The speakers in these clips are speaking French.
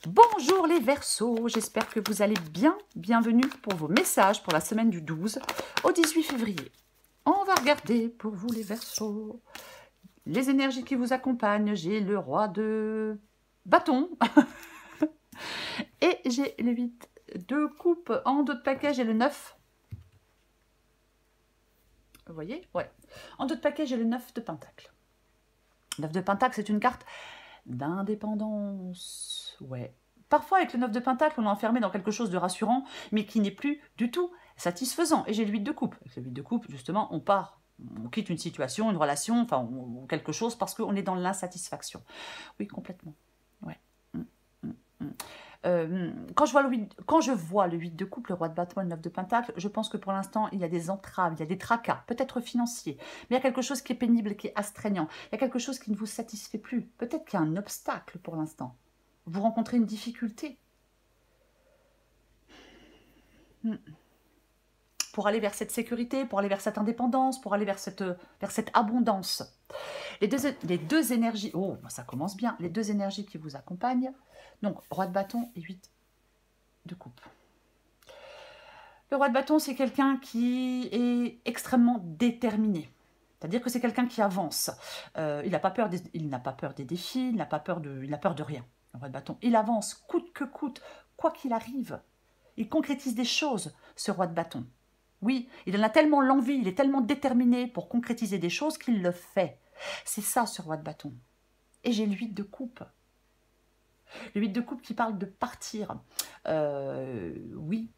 Bonjour les Verseaux, j'espère que vous allez bien. Bienvenue pour vos messages pour la semaine du 12 au 18 février. On va regarder pour vous les Verseaux les énergies qui vous accompagnent. J'ai le roi de bâton et j'ai le 8 de coupe. En dos de paquet, j'ai le 9. Vous voyez? Ouais. En dos de paquet, j'ai le 9 de pentacle. 9 de pentacle, c'est une carte d'indépendance. Ouais. Parfois, avec le 9 de pentacle, on est enfermé dans quelque chose de rassurant, mais qui n'est plus du tout satisfaisant. Et j'ai le 8 de coupe. Avec le 8 de coupe, justement, on quitte une situation, une relation, enfin, ou quelque chose, parce qu'on est dans l'insatisfaction. Oui, complètement. Ouais. Quand je vois le 8 de coupe, le roi de bâton et le 9 de pentacle, je pense que pour l'instant, il y a des entraves, il y a des tracas, peut-être financiers, mais il y a quelque chose qui est pénible, qui est astreignant. Il y a quelque chose qui ne vous satisfait plus. Peut-être qu'il y a un obstacle pour l'instant. Vous rencontrez une difficulté. Pour aller vers cette sécurité, pour aller vers cette indépendance, pour aller vers cette abondance. Les deux énergies, oh, ça commence bien, les deux énergies qui vous accompagnent, donc roi de bâton et 8 de coupe. Le roi de bâton, c'est quelqu'un qui est extrêmement déterminé. C'est-à-dire que c'est quelqu'un qui avance. Il n'a pas peur des défis, il n'a peur de rien. Le roi de bâton, il avance coûte que coûte, quoi qu'il arrive. Il concrétise des choses, ce roi de bâton. Oui, il en a tellement l'envie, il est tellement déterminé pour concrétiser des choses qu'il le fait. C'est ça, ce roi de bâton. Et j'ai le 8 de coupe. Le 8 de coupe qui parle de partir. Oui.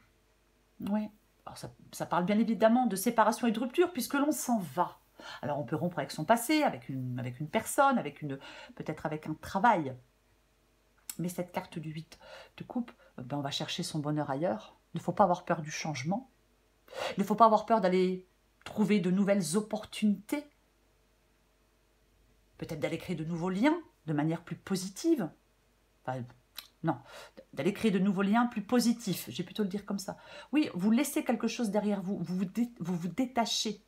Ouais. Alors ça parle bien évidemment de séparation et de rupture, puisque l'on s'en va. Alors on peut rompre avec son passé, avec une personne, peut-être avec un travail. Mais cette carte du 8 de coupe, on va chercher son bonheur ailleurs. Il ne faut pas avoir peur du changement. Il ne faut pas avoir peur d'aller trouver de nouvelles opportunités. Peut-être d'aller créer de nouveaux liens de manière plus positive. Enfin, non, d'aller créer de nouveaux liens plus positifs. J'ai plutôt le dire comme ça. Oui, vous laissez quelque chose derrière vous. Vous vous détachez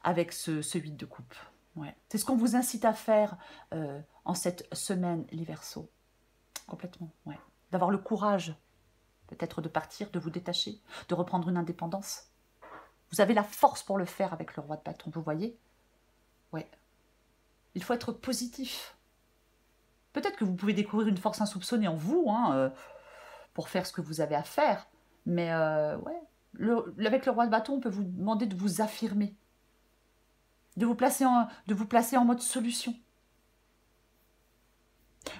avec ce 8 de coupe. Ouais. C'est ce qu'on vous incite à faire en cette semaine, les Verseaux. Complètement, ouais. D'avoir le courage, peut-être de partir, de vous détacher, de reprendre une indépendance. Vous avez la force pour le faire avec le roi de bâton, vous voyez? Ouais. Il faut être positif. Peut-être que vous pouvez découvrir une force insoupçonnée en vous, pour faire ce que vous avez à faire. Mais ouais, avec le roi de bâton, on peut vous demander de vous affirmer, de vous placer en mode solution.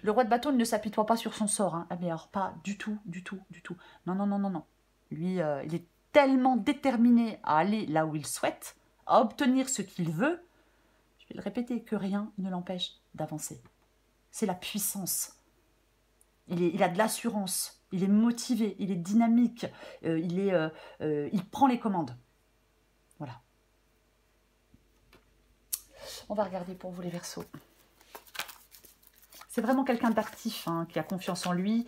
Le roi de bâton ne s'apitoie pas sur son sort, hein. Ah, mais alors pas du tout, du tout, du tout. Non, non, non, non, non. Lui, il est tellement déterminé à aller là où il souhaite, à obtenir ce qu'il veut, je vais le répéter, que rien ne l'empêche d'avancer. C'est la puissance. Il a de l'assurance, il est motivé, il est dynamique, il prend les commandes. Voilà. On va regarder pour vous les Verseaux. C'est vraiment quelqu'un d'actif, hein, qui a confiance en lui.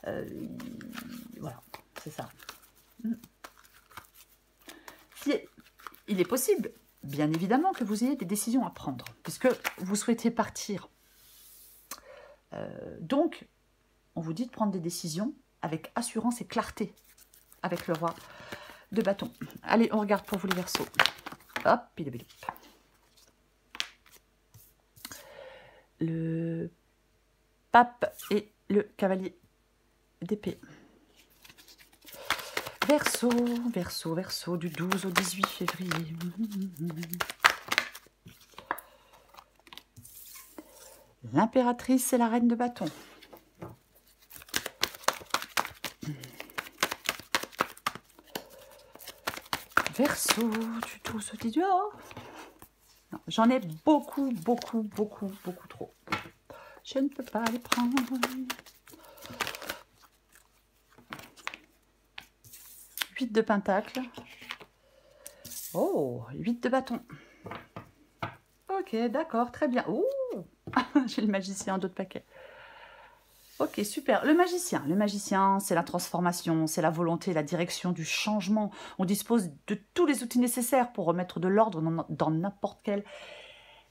Voilà, c'est ça. Il est possible, bien évidemment, que vous ayez des décisions à prendre, puisque vous souhaitez partir. Donc, on vous dit de prendre des décisions avec assurance et clarté, avec le roi de bâton. Allez, on regarde pour vous les Verseaux. Hop, bidoubilou. Le pape et le cavalier d'épée. Verseau, Verseau, Verseau, du 12 au 18 février. L'impératrice et la reine de bâton. Verseau, du 12 au 18. Oh, j'en ai beaucoup, beaucoup, beaucoup, beaucoup trop. Je ne peux pas les prendre. Huit de pentacle. Oh, 8 de bâton. Ok, d'accord, très bien. Oh, j'ai le magicien, d'autres paquets. Ok, super. Le magicien, c'est la transformation, c'est la volonté, la direction du changement. On dispose de tous les outils nécessaires pour remettre de l'ordre dans n'importe quelle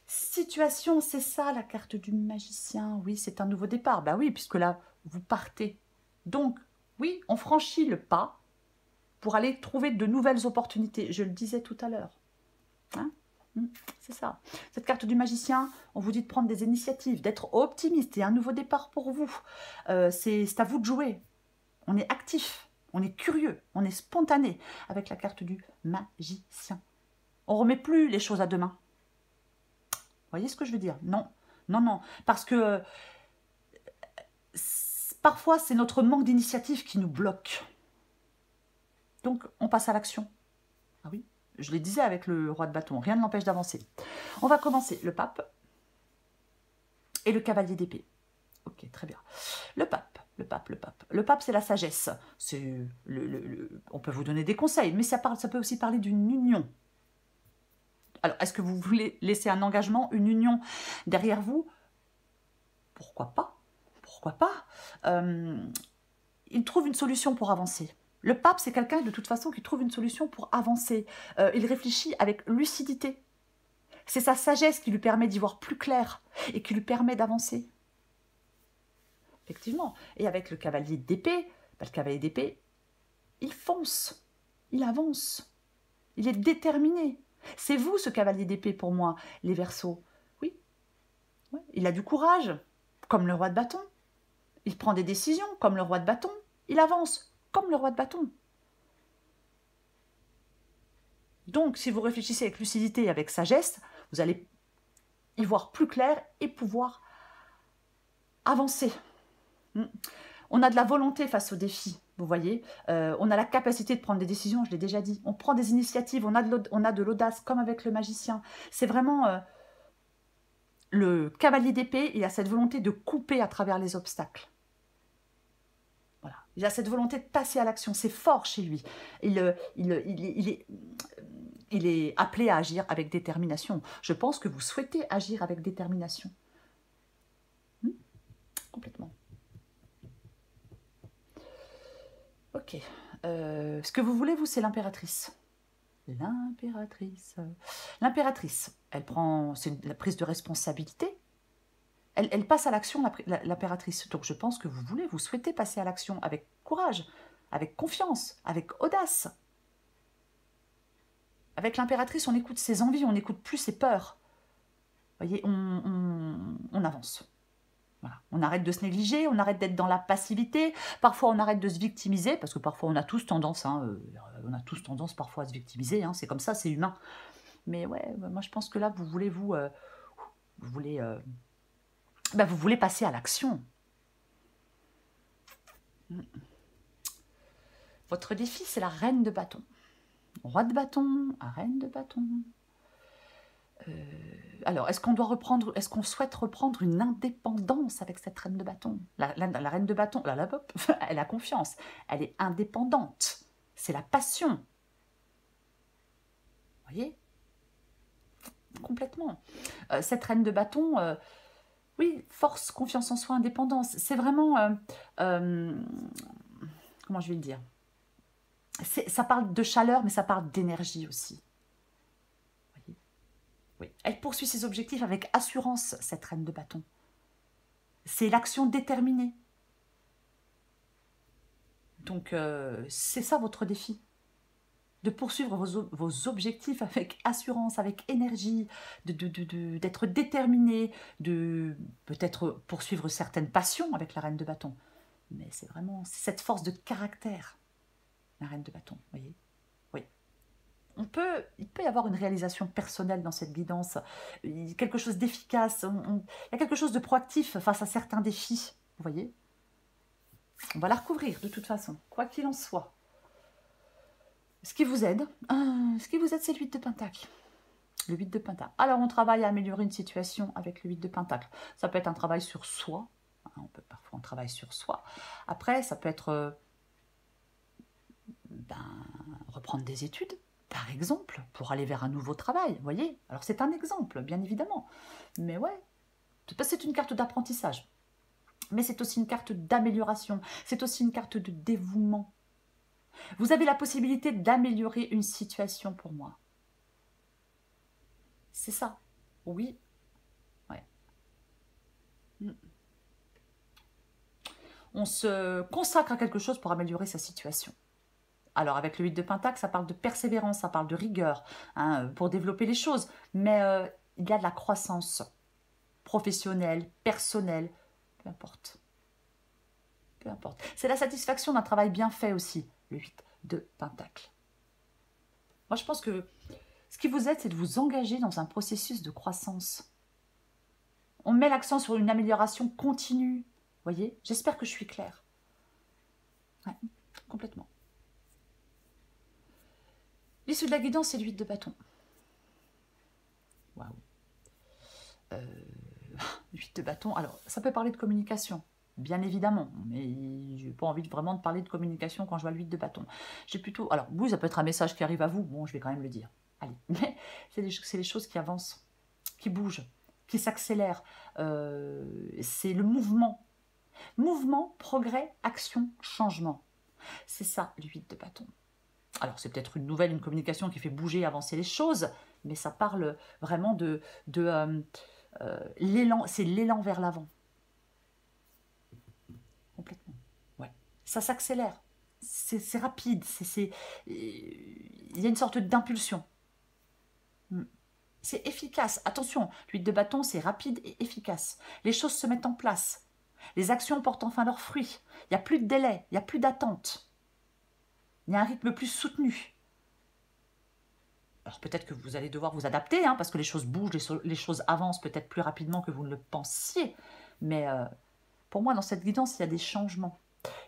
Situation, c'est ça la carte du magicien. Oui, c'est un nouveau départ. Bah oui, puisque là, vous partez. Donc, oui, on franchit le pas pour aller trouver de nouvelles opportunités. Je le disais tout à l'heure. Hein? C'est ça. Cette carte du magicien, on vous dit de prendre des initiatives, d'être optimiste. Il y a un nouveau départ pour vous. C'est à vous de jouer. On est actif, on est curieux, on est spontané avec la carte du magicien. On ne remet plus les choses à demain. Vous voyez ce que je veux dire? Non, non, non. Parce que parfois, c'est notre manque d'initiative qui nous bloque. Donc, on passe à l'action. Ah oui, je le disais avec le roi de bâton, rien ne l'empêche d'avancer. On va commencer le pape et le cavalier d'épée. Ok, très bien. Le pape, le pape, le pape. Le pape, c'est la sagesse. On peut vous donner des conseils, mais ça peut aussi parler d'une union. Alors, est-ce que vous voulez laisser un engagement, une union derrière vous? Pourquoi pas? Pourquoi pas? Il trouve une solution pour avancer. Le pape, c'est quelqu'un, de toute façon, qui trouve une solution pour avancer. Il réfléchit avec lucidité. C'est sa sagesse qui lui permet d'y voir plus clair et qui lui permet d'avancer. Effectivement. Et avec le cavalier d'épée, le cavalier d'épée, il fonce, il avance, il est déterminé. C'est vous, ce cavalier d'épée, pour moi, les Verseaux. Oui, oui, il a du courage, comme le roi de bâton. Il prend des décisions, comme le roi de bâton. Il avance, comme le roi de bâton. Donc, si vous réfléchissez avec lucidité et avec sagesse, vous allez y voir plus clair et pouvoir avancer. On a de la volonté face aux défis, vous voyez. On a la capacité de prendre des décisions, je l'ai déjà dit. On prend des initiatives, on a de l'audace, comme avec le magicien. C'est vraiment le cavalier d'épée, il a cette volonté de couper à travers les obstacles. Voilà. Il a cette volonté de passer à l'action. C'est fort chez lui. Il est appelé à agir avec détermination. Je pense que vous souhaitez agir avec détermination. Complètement. Ok. Ce que vous voulez, vous, c'est l'impératrice. L'impératrice. L'impératrice, c'est la prise de responsabilité. Elle passe à l'action, l'impératrice. Donc je pense que vous souhaitez passer à l'action avec courage, avec confiance, avec audace. Avec l'impératrice, on écoute ses envies, on n'écoute plus ses peurs. Vous voyez, on avance. Voilà. On arrête de se négliger, on arrête d'être dans la passivité. Parfois, on arrête de se victimiser, parce que parfois, on a tous tendance, parfois à se victimiser. Hein, c'est comme ça, c'est humain. Mais ouais, moi, je pense que là, vous voulez passer à l'action. Votre défi, c'est la reine de bâton. Roi de bâton, reine de bâton. Alors, est-ce qu'on souhaite reprendre une indépendance avec cette reine de bâton? La reine de bâton, elle a confiance, elle est indépendante. C'est la passion. Vous voyez? Complètement. Cette reine de bâton, oui, force, confiance en soi, indépendance. C'est vraiment... comment je vais le dire? Ça parle de chaleur, mais ça parle d'énergie aussi. Oui. Elle poursuit ses objectifs avec assurance, cette reine de bâton. C'est l'action déterminée. Donc, c'est ça votre défi. De poursuivre vos objectifs avec assurance, avec énergie, d'être déterminé, de peut-être poursuivre certaines passions avec la reine de bâton. Mais c'est vraiment cette force de caractère, la reine de bâton, vous voyez. Oui. Il peut y avoir une réalisation personnelle dans cette guidance, quelque chose d'efficace, il y a quelque chose de proactif face à certains défis, vous voyez. On va la recouvrir de toute façon, quoi qu'il en soit. Ce qui vous aide, c'est le 8 de Pentacle. Le 8 de Pentacle. Alors, on travaille à améliorer une situation avec le 8 de Pentacle. Ça peut être un travail sur soi. Parfois, on travaille sur soi. Après, ça peut être reprendre des études, par exemple, pour aller vers un nouveau travail, vous voyez. Alors, c'est un exemple, bien évidemment. Mais ouais, c'est une carte d'apprentissage. Mais c'est aussi une carte d'amélioration. C'est aussi une carte de dévouement. Vous avez la possibilité d'améliorer une situation pour moi. C'est ça. Oui, on se consacre à quelque chose pour améliorer sa situation. Alors, avec le 8 de Pentacle, ça parle de persévérance, ça parle de rigueur, hein, pour développer les choses. Mais il y a de la croissance professionnelle, personnelle, peu importe. Peu importe. C'est la satisfaction d'un travail bien fait aussi, le 8 de Pentacle. Moi, je pense que ce qui vous aide, c'est de vous engager dans un processus de croissance. On met l'accent sur une amélioration continue. Vous voyez? J'espère que je suis claire. Ouais, complètement. L'issue de la guidance, c'est le 8 de bâton. Waouh. 8 de bâton. Alors, ça peut parler de communication, bien évidemment. Mais je n'ai pas envie vraiment de parler de communication quand je vois le 8 de bâton. J'ai plutôt... Alors, oui, ça peut être un message qui arrive à vous. Bon, je vais quand même le dire. Allez. Mais c'est les choses qui avancent, qui bougent, qui s'accélèrent. C'est le mouvement. Mouvement, progrès, action, changement. C'est ça, le 8 de bâton. Alors, c'est peut-être une communication qui fait bouger, avancer les choses, mais ça parle vraiment de l'élan, c'est l'élan vers l'avant. Complètement. Ouais. Ça s'accélère. C'est rapide. Il y a une sorte d'impulsion. C'est efficace. Attention, l'huile de bâton, c'est rapide et efficace. Les choses se mettent en place. Les actions portent enfin leurs fruits. Il n'y a plus de délai, il n'y a plus d'attente. Il y a un rythme plus soutenu. Alors peut-être que vous allez devoir vous adapter, hein, parce que les choses bougent, les choses avancent peut-être plus rapidement que vous ne le pensiez. Mais pour moi, dans cette guidance, il y a des changements.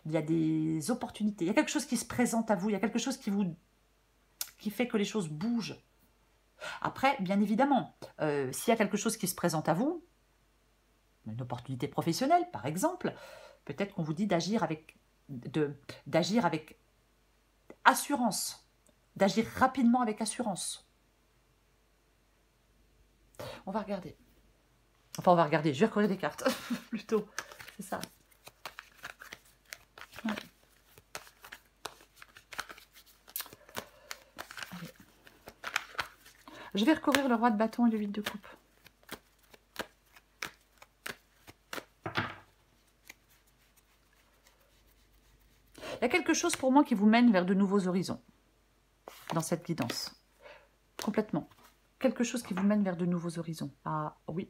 Il y a des opportunités. Il y a quelque chose qui se présente à vous. Il y a quelque chose qui fait que les choses bougent. Après, bien évidemment, s'il y a quelque chose qui se présente à vous, une opportunité professionnelle, par exemple, peut-être qu'on vous dit d'agir avec assurance, d'agir rapidement avec assurance. On va regarder. Enfin, on va regarder. Je vais recorrer des cartes, plutôt. C'est ça. Ouais. Allez. Je vais recourir le roi de bâton et le 8 de coupe. Il y a quelque chose pour moi qui vous mène vers de nouveaux horizons dans cette guidance. Complètement. Quelque chose qui vous mène vers de nouveaux horizons. Ah oui.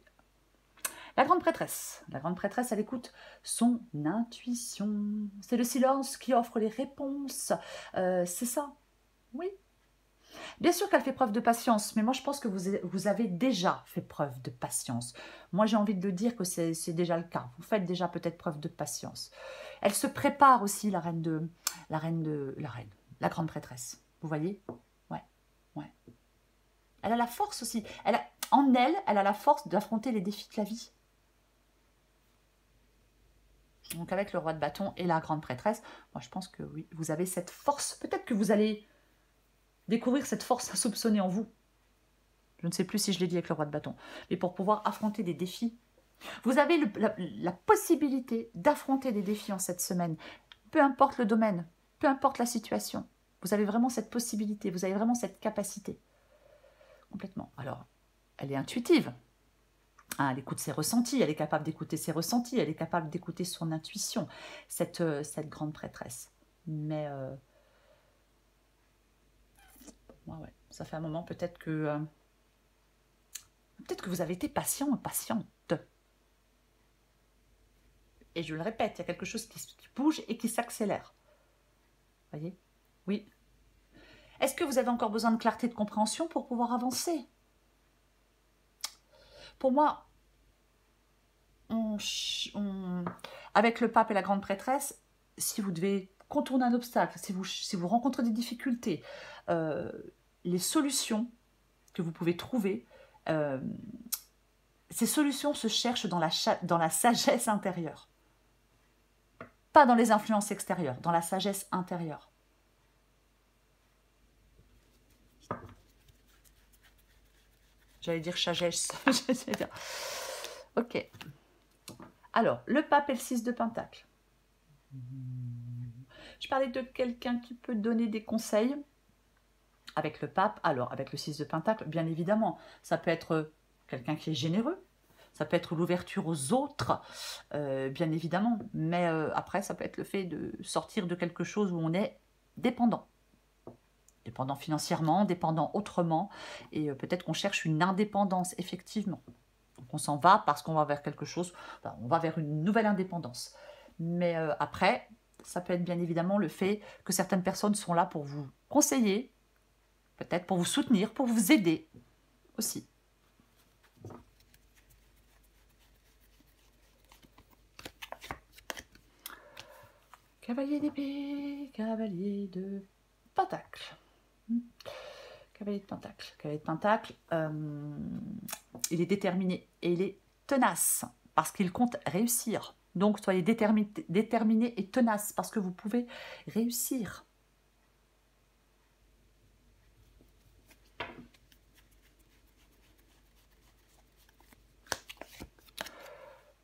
La grande prêtresse. La grande prêtresse, elle écoute son intuition. C'est le silence qui offre les réponses. C'est ça. Oui. Bien sûr qu'elle fait preuve de patience, mais moi je pense que vous avez déjà fait preuve de patience. Moi j'ai envie de le dire que c'est déjà le cas. Vous faites déjà peut-être preuve de patience. Elle se prépare aussi, la grande prêtresse. Vous voyez? Ouais, ouais. Elle a la force aussi. En elle, elle a la force d'affronter les défis de la vie. Donc avec le roi de bâton et la grande prêtresse, moi je pense que oui, vous avez cette force. Peut-être que vous allez découvrir cette force insoupçonnée en vous. Je ne sais plus si je l'ai dit avec le roi de bâton. Mais pour pouvoir affronter des défis, vous avez la possibilité d'affronter des défis en cette semaine. Peu importe le domaine, peu importe la situation. Vous avez vraiment cette possibilité, vous avez vraiment cette capacité. Complètement. Alors, elle est intuitive. Hein, elle écoute ses ressentis, elle est capable d'écouter ses ressentis, elle est capable d'écouter son intuition, cette grande prêtresse. Mais... ouais, ça fait un moment peut-être que vous avez été patient ou patiente. Et je le répète, il y a quelque chose qui bouge et qui s'accélère. Voyez? Oui. Est-ce que vous avez encore besoin de clarté de compréhension pour pouvoir avancer? Pour moi, avec le pape et la grande prêtresse, si vous devez contourner un obstacle, si vous rencontrez des difficultés, les solutions que vous pouvez trouver, ces solutions se cherchent dans la sagesse intérieure. Pas dans les influences extérieures, dans la sagesse intérieure. J'allais dire sagesse. Ok. Alors, le pape et le 6 de Pentacle. Je parlais de quelqu'un qui peut donner des conseils avec le pape. Alors, avec le 6 de Pentacle, bien évidemment, ça peut être quelqu'un qui est généreux. Ça peut être l'ouverture aux autres, bien évidemment. Mais après, ça peut être le fait de sortir de quelque chose où on est dépendant. Dépendant financièrement, dépendant autrement. Et peut-être qu'on cherche une indépendance, effectivement. Donc on s'en va parce qu'on va vers quelque chose, enfin, on va vers une nouvelle indépendance. Mais après, ça peut être bien évidemment le fait que certaines personnes sont là pour vous conseiller, peut-être pour vous soutenir, pour vous aider aussi. Cavalier d'épée, cavalier de pentacle. Cavalier de pentacle. Cavalier de pentacle, il est déterminé et il est tenace parce qu'il compte réussir. Donc, soyez déterminé et tenace parce que vous pouvez réussir.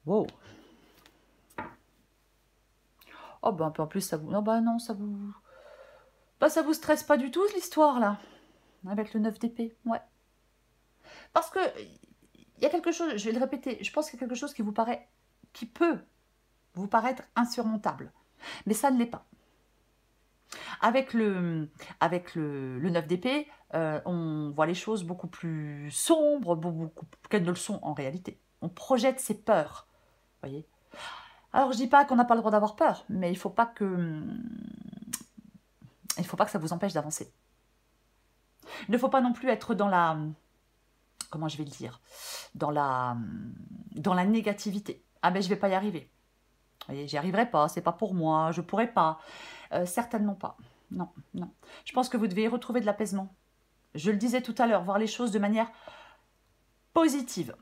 Wow. Oh, ben, en plus, ça vous... Non, bah non, ça vous... Bah, ça vous stresse pas du tout, l'histoire, là. Avec le 9 d'épée, ouais. Parce que, il y a quelque chose, je vais le répéter, je pense qu'il y a quelque chose qui vous paraît... qui peut vous paraître insurmontable. Mais ça ne l'est pas. Avec le 9 d'épée, on voit les choses beaucoup plus sombres, beaucoup qu'elles ne le sont en réalité. On projette ses peurs, voyez. Alors, je dis pas qu'on n'a pas le droit d'avoir peur, mais il faut pas que ça vous empêche d'avancer. Il ne faut pas non plus être dans la... Comment je vais le dire? Dans la négativité. Ah ben, je vais pas y arriver. Vous voyez, j'y arriverai pas, c'est pas pour moi, je pourrai pas. Certainement pas. Non, non. Je pense que vous devez retrouver de l'apaisement. Je le disais tout à l'heure, voir les choses de manière positive.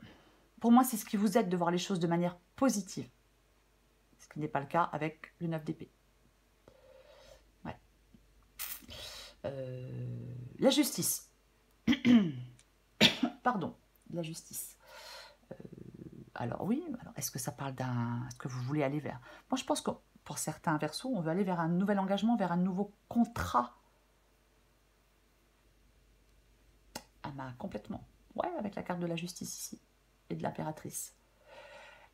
Pour moi, c'est ce qui vous aide de voir les choses de manière positive. Ce qui n'est pas le cas avec le 9 d'épée. Ouais. La justice. Pardon, la justice. Alors oui, est-ce que ça parle d'un... Est-ce que vous voulez aller vers... Moi, je pense que pour certains Verseaux, on veut aller vers un nouvel engagement, vers un nouveau contrat. Ah ben, complètement. Ouais, avec la carte de la justice ici. Et de l'impératrice.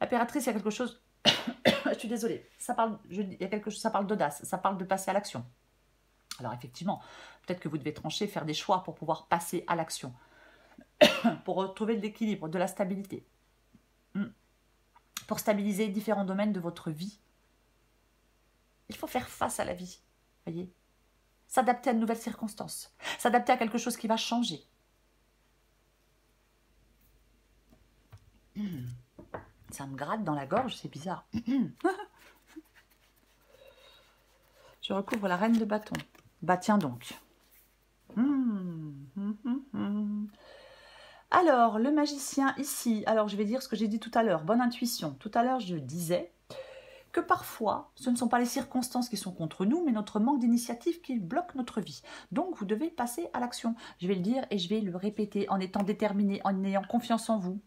L'impératrice, il y a quelque chose... je suis désolée. Ça parle, il y a quelque chose, ça parle d'audace. Ça parle de passer à l'action. Alors effectivement, peut-être que vous devez trancher, faire des choix pour pouvoir passer à l'action. Pour retrouver de l'équilibre, de la stabilité. Pour stabiliser différents domaines de votre vie. Il faut faire face à la vie, voyez. S'adapter à de nouvelles circonstances. S'adapter à quelque chose qui va changer. Ça me gratte dans la gorge, c'est bizarre. Je recouvre la reine de bâton. Bah tiens donc. Alors, le magicien ici. Alors, je vais dire ce que j'ai dit tout à l'heure. Bonne intuition. Tout à l'heure, je disais que parfois, ce ne sont pas les circonstances qui sont contre nous, mais notre manque d'initiative qui bloque notre vie. Donc, vous devez passer à l'action. Je vais le dire et je vais le répéter en étant déterminé, en ayant confiance en vous,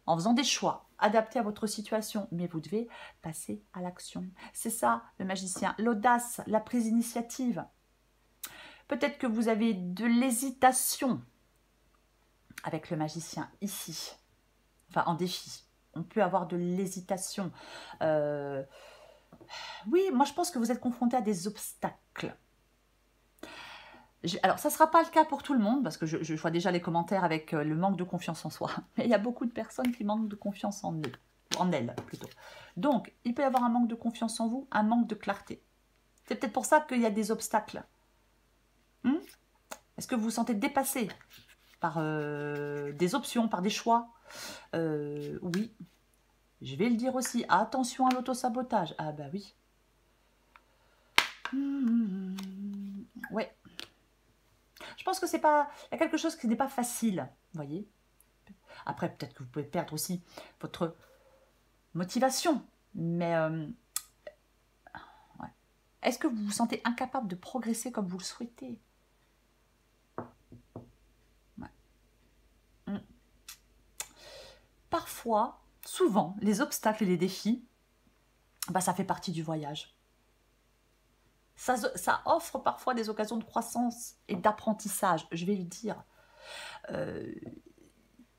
en faisant des choix adaptés à votre situation. Mais vous devez passer à l'action. C'est ça, le magicien. L'audace, la prise d'initiative. Peut-être que vous avez de l'hésitation avec le magicien ici. Enfin, en défi. On peut avoir de l'hésitation. Oui, moi je pense que vous êtes confronté à des obstacles. Alors, ça ne sera pas le cas pour tout le monde, parce que je vois déjà les commentaires avec le manque de confiance en soi. Mais il y a beaucoup de personnes qui manquent de confiance en eux, en elles plutôt. Donc, il peut y avoir un manque de confiance en vous, un manque de clarté. C'est peut-être pour ça qu'il y a des obstacles. Est-ce que vous vous sentez dépassé par des options, par des choix? Oui. Je vais le dire aussi, attention à l'autosabotage. Ah bah oui. Ouais. Je pense que c'est pas... Il y a quelque chose qui n'est pas facile, vous voyez. Après, peut-être que vous pouvez perdre aussi votre motivation. Mais... ouais. Est-ce que vous vous sentez incapable de progresser comme vous le souhaitez? Ouais. Parfois, souvent, les obstacles et les défis, bah, ça fait partie du voyage. Ça offre parfois des occasions de croissance et d'apprentissage, je vais le dire.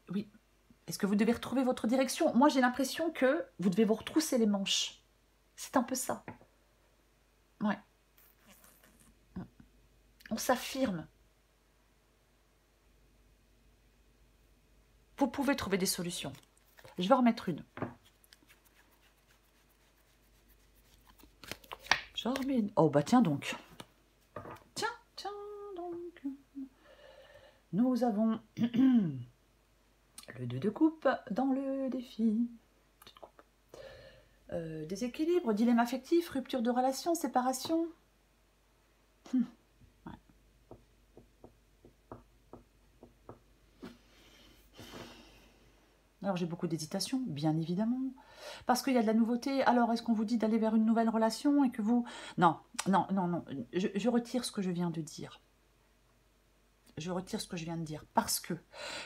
Oui, Est-ce que vous devez retrouver votre direction? Moi, j'ai l'impression que vous devez vous retrousser les manches. C'est un peu ça. Ouais. On s'affirme. Vous pouvez trouver des solutions. Je vais en remettre une. J'en remets une. Oh, bah tiens donc. Tiens donc. Nous avons le 2 de coupe dans le défi. Déséquilibre, dilemme affectif, rupture de relation, séparation. Ouais. Alors j'ai beaucoup d'hésitation, bien évidemment, parce qu'il y a de la nouveauté. Alors est-ce qu'on vous dit d'aller vers une nouvelle relation et que vous... Non, non, non, non, je retire ce que je viens de dire. Je retire ce que je viens de dire, parce que,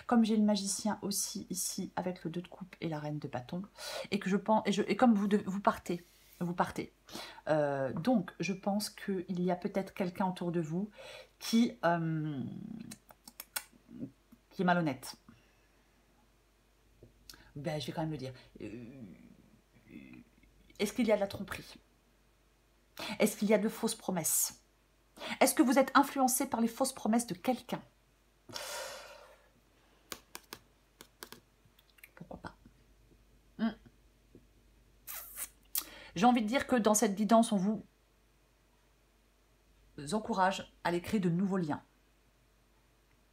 comme j'ai le magicien aussi ici, avec le 2 de coupe et la reine de bâton, et que je pense, et comme vous partez, donc je pense qu'il y a peut-être quelqu'un autour de vous qui est malhonnête. Ben, je vais quand même le dire. Est-ce qu'il y a de la tromperie? Est-ce qu'il y a de fausses promesses? Est-ce que vous êtes influencé par les fausses promesses de quelqu'un? Pourquoi pas? J'ai envie de dire que dans cette guidance, on vous encourage à aller créer de nouveaux liens.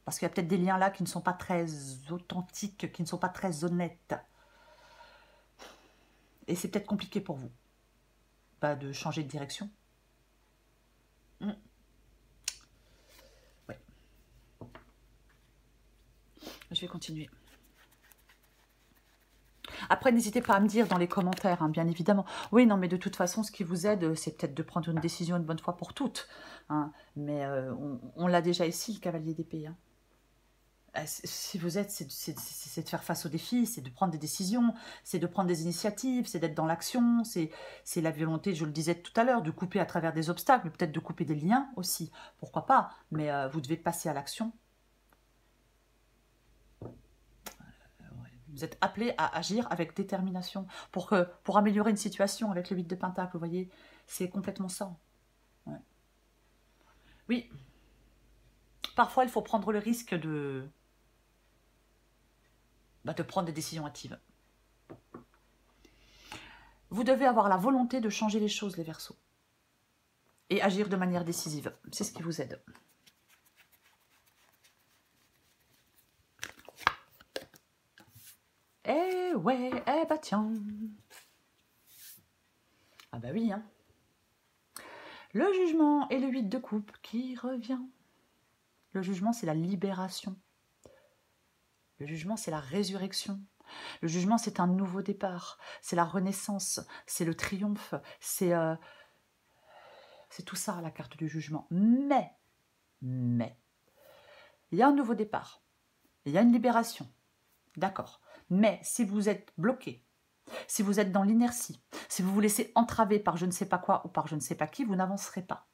Parce qu'il y a peut-être des liens là qui ne sont pas très authentiques, qui ne sont pas très honnêtes. Et c'est peut-être compliqué pour vous de changer de direction. Ouais. Je vais continuer. Après, n'hésitez pas à me dire dans les commentaires, hein, bien évidemment. Oui, non, mais de toute façon, ce qui vous aide, c'est peut-être de prendre une décision une bonne fois pour toutes. Hein. Mais on l'a déjà ici, le cavalier d'épée. Hein. Si vous êtes, c'est de faire face aux défis, c'est de prendre des décisions, c'est de prendre des initiatives, c'est d'être dans l'action, c'est la volonté, je le disais tout à l'heure, de couper à travers des obstacles, peut-être de couper des liens aussi, pourquoi pas, mais vous devez passer à l'action. Vous êtes appelé à agir avec détermination pour améliorer une situation avec le 8 de Pentacle, vous voyez, c'est complètement ça. Ouais. Oui, parfois il faut prendre le risque de prendre des décisions hâtives. Vous devez avoir la volonté de changer les choses, les Verseaux. Et agir de manière décisive. C'est ce qui vous aide. Eh ouais, eh bah tiens. Ah bah oui, hein. Le jugement et le 8 de coupe qui revient. Le jugement, c'est la libération. Le jugement, c'est la résurrection. Le jugement, c'est un nouveau départ. C'est la renaissance. C'est le triomphe. C'est tout ça, la carte du jugement. Mais, il y a un nouveau départ. Il y a une libération. D'accord. Mais si vous êtes bloqué, si vous êtes dans l'inertie, si vous vous laissez entraver par je ne sais pas quoi ou par je ne sais pas qui, vous n'avancerez pas.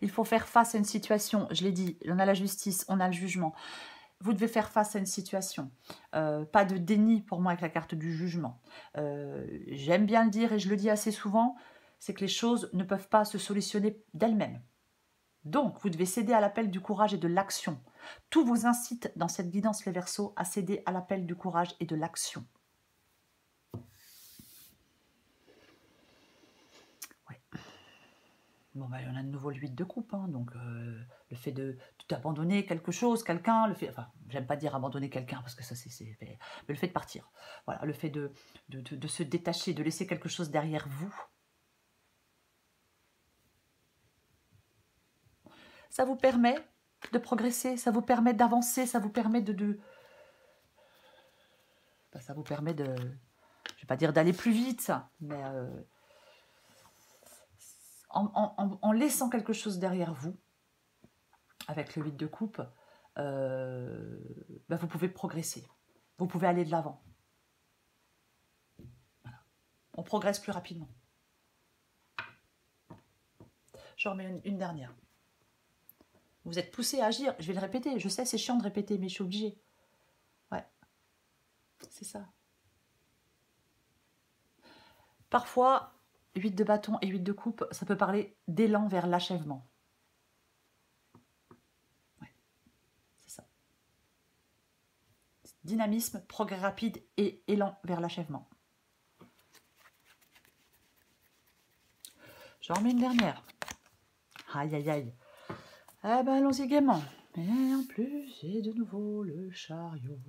Il faut faire face à une situation, je l'ai dit, on a la justice, on a le jugement. Vous devez faire face à une situation. Pas de déni pour moi avec la carte du jugement. J'aime bien le dire et je le dis assez souvent, c'est que les choses ne peuvent pas se solutionner d'elles-mêmes. Donc, vous devez céder à l'appel du courage et de l'action. Tout vous incite dans cette guidance, les Verseaux, à céder à l'appel du courage et de l'action. Ouais. Bon, bah, on a de nouveau le 8 de coupe, hein, donc le fait d'abandonner quelque chose, quelqu'un, enfin, j'aime pas dire abandonner quelqu'un, parce que ça, mais le fait de partir. Voilà, le fait de se détacher, de laisser quelque chose derrière vous. Ça vous permet de progresser, ça vous permet d'avancer, ça vous permet ça vous permet de... Je vais pas dire d'aller plus vite, mais en laissant quelque chose derrière vous, avec le 8 de coupe, vous pouvez progresser. Vous pouvez aller de l'avant. Voilà. On progresse plus rapidement. J'en remets une dernière. Vous êtes poussé à agir. Je vais le répéter. Je sais, c'est chiant de répéter, mais je suis obligée. Ouais. C'est ça. Parfois, 8 de bâton et 8 de coupe, ça peut parler d'élan vers l'achèvement. Ouais, c'est ça. Dynamisme, progrès rapide et élan vers l'achèvement. J'en remets une dernière. Aïe, aïe, aïe. Eh ben, allons-y gaiement. Et en plus, j'ai de nouveau le chariot.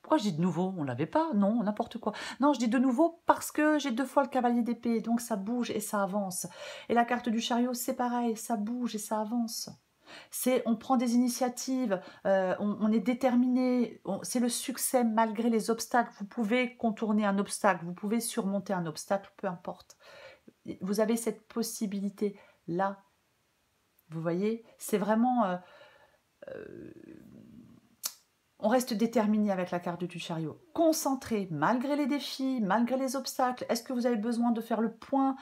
Pourquoi je dis de nouveau? On l'avait pas? Non, n'importe quoi. Non, je dis de nouveau parce que j'ai 2 fois le cavalier d'épée, donc ça bouge et ça avance. Et la carte du chariot, c'est pareil, ça bouge et ça avance. On prend des initiatives, on est déterminé, c'est le succès malgré les obstacles. Vous pouvez contourner un obstacle, vous pouvez surmonter un obstacle, peu importe. Vous avez cette possibilité-là. Vous voyez, c'est vraiment... on reste déterminé avec la carte du chariot. Concentré, malgré les défis, malgré les obstacles. Est-ce que vous avez besoin de faire le point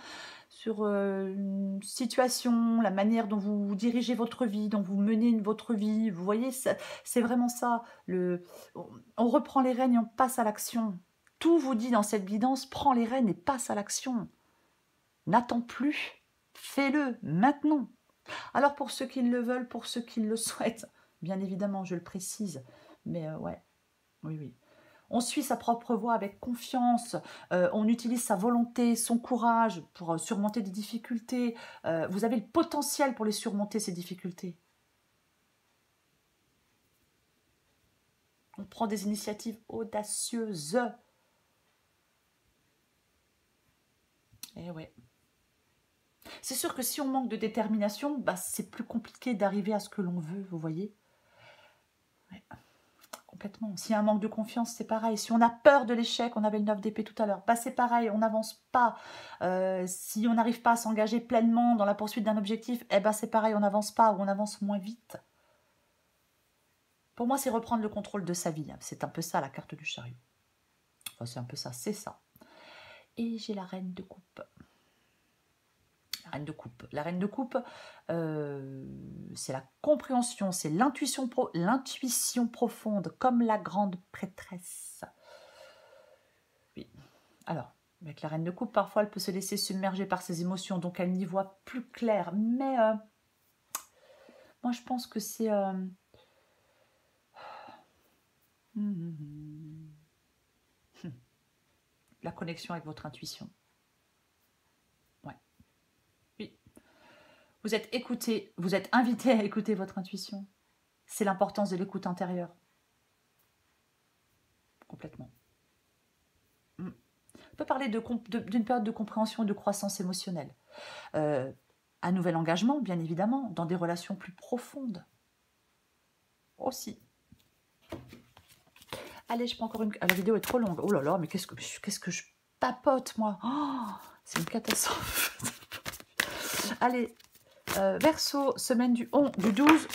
sur une situation, la manière dont vous dirigez votre vie, dont vous menez votre vie? Vous voyez, c'est vraiment ça. On reprend les rênes et on passe à l'action. Tout vous dit dans cette guidance, prends les rênes et passe à l'action. N'attends plus. Fais-le maintenant. Alors pour ceux qui le veulent, pour ceux qui le souhaitent, bien évidemment, je le précise, mais ouais, oui, oui. On suit sa propre voie avec confiance, on utilise sa volonté, son courage pour surmonter des difficultés. Vous avez le potentiel pour les surmonter, ces difficultés. On prend des initiatives audacieuses. Eh ouais. C'est sûr que si on manque de détermination, bah, c'est plus compliqué d'arriver à ce que l'on veut, vous voyez. Ouais. Complètement. S'il y a un manque de confiance, c'est pareil. Si on a peur de l'échec, on avait le 9 d'épée tout à l'heure, bah, c'est pareil, on n'avance pas. Si on n'arrive pas à s'engager pleinement dans la poursuite d'un objectif, eh ben, c'est pareil, on n'avance pas ou on avance moins vite. Pour moi, c'est reprendre le contrôle de sa vie. C'est un peu ça, la carte du chariot. Enfin, c'est un peu ça, c'est ça. Et j'ai la reine de coupe. La reine de coupe. La reine de coupe, c'est la compréhension, c'est l'intuition profonde, comme la grande prêtresse. Oui. Alors, avec la reine de coupe, parfois, elle peut se laisser submerger par ses émotions, donc elle n'y voit plus clair. Mais moi, je pense que c'est... la connexion avec votre intuition. Ouais. Oui. Vous êtes écouté, vous êtes invité à écouter votre intuition. C'est l'importance de l'écoute intérieure. Complètement. On peut parler d'une période de compréhension et de croissance émotionnelle. Un nouvel engagement, bien évidemment, dans des relations plus profondes. Aussi. Allez, je prends encore une... La vidéo est trop longue. Oh là là, mais qu'est-ce que je papote, moi. Oh, c'est une catastrophe. Allez, Verseau, semaine du 12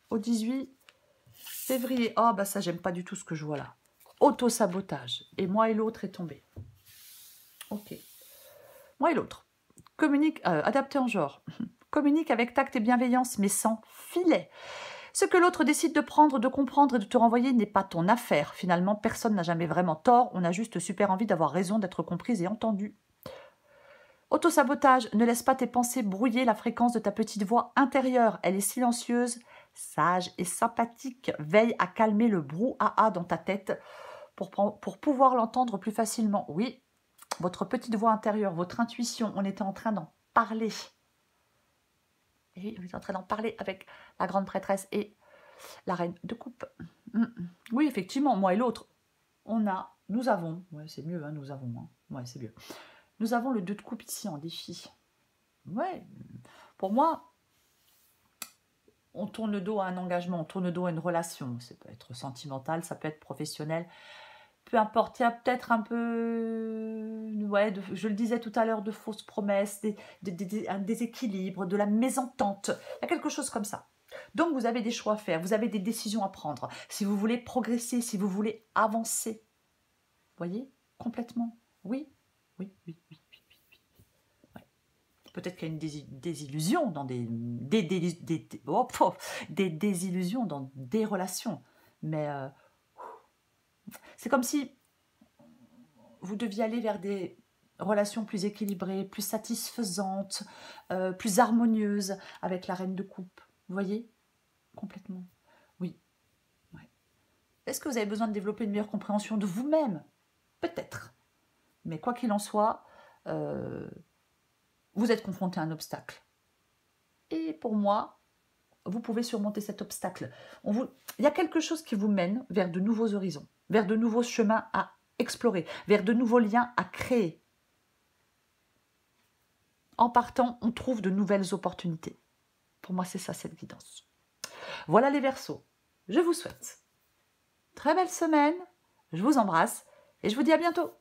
au 18 février. Oh, bah ça, j'aime pas du tout ce que je vois là. Auto-sabotage. Et moi et l'autre est tombé. Ok. Moi et l'autre. Communique, adapté en genre. Communique avec tact et bienveillance, mais sans filet. Ce que l'autre décide de prendre, de comprendre et de te renvoyer n'est pas ton affaire. Finalement, personne n'a jamais vraiment tort. On a juste super envie d'avoir raison, d'être comprise et entendue. Autosabotage, ne laisse pas tes pensées brouiller la fréquence de ta petite voix intérieure. Elle est silencieuse, sage et sympathique. Veille à calmer le brouhaha dans ta tête pour pouvoir l'entendre plus facilement. Oui, votre petite voix intérieure, votre intuition, on était en train d'en parler. Et on est en train d'en parler avec la grande prêtresse et la reine de coupe. Oui, effectivement, moi et l'autre, nous avons, ouais, c'est mieux, hein, nous avons, hein, ouais, c'est mieux. Nous avons le 2 de coupe ici en défi. Ouais, pour moi, on tourne le dos à un engagement, on tourne le dos à une relation. Ça peut être sentimental, ça peut être professionnel. Peu importe, il y a peut-être un peu, ouais, je le disais tout à l'heure, de fausses promesses, un déséquilibre, de la mésentente. Il y a quelque chose comme ça. Donc, vous avez des choix à faire, vous avez des décisions à prendre. Si vous voulez progresser, si vous voulez avancer. Vous voyez? Complètement. Oui, oui, oui, oui. Ouais. Peut-être qu'il y a une désillusion dans des désillusions dans des relations. Mais c'est comme si vous deviez aller vers des relations plus équilibrées, plus satisfaisantes, plus harmonieuses avec la reine de coupe. Vous voyez? Complètement. Oui. Ouais. Est-ce que vous avez besoin de développer une meilleure compréhension de vous-même? Peut-être. Mais quoi qu'il en soit, vous êtes confronté à un obstacle. Et pour moi, vous pouvez surmonter cet obstacle. Il y a quelque chose qui vous mène vers de nouveaux horizons, vers de nouveaux chemins à explorer, vers de nouveaux liens à créer. En partant, on trouve de nouvelles opportunités. Pour moi, c'est ça, cette guidance. Voilà les Verseaux. Je vous souhaite une très belle semaine. Je vous embrasse et je vous dis à bientôt.